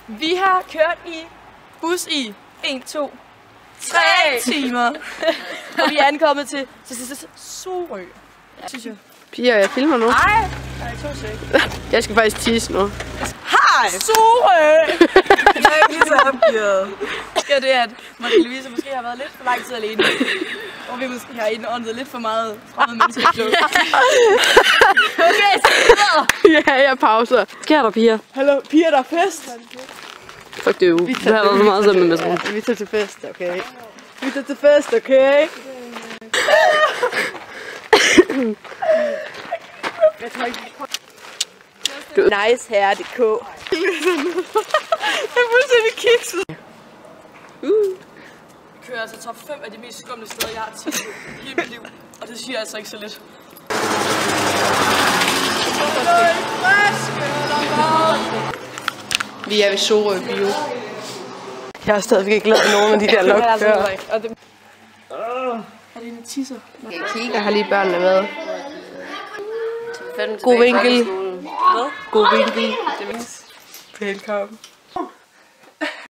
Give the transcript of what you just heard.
Vi har kørt i bus i 1, 2, 3 timer. Og vi er ankommet til Sorø. Synes jeg. Pia, jeg filmer nu. Nej, 2 sekunder. Jeg skal faktisk tisse nu. Hej! Sorø! Jeg er lige så opgivet. Det er det, at Marie-Louise måske har været lidt for lang tid alene. Og vi måske har indåndet lidt for meget fremmede mennesker. Okay, så videre! Ja, jeg pauser. Sker der, Pia? Hallo, Pia, der er fest. Fuck det, vi har været så meget sammen med mig. Vi tager til fest, okay? Vi tager til fest, okay? Nice her.dk. Jeg er fuldstændig kikset. Vi kører altså top 5 af de mest skumle steder, jeg har til hele mit liv. Og det siger altså ikke så lidt. Vi er ved Sorø Bio. Jeg har stadigvæk ikke lavet nogen af de der lokkører. Er det en tisser? Jeg har lige børnene med. God vinkel. God vinkel. Velkommen.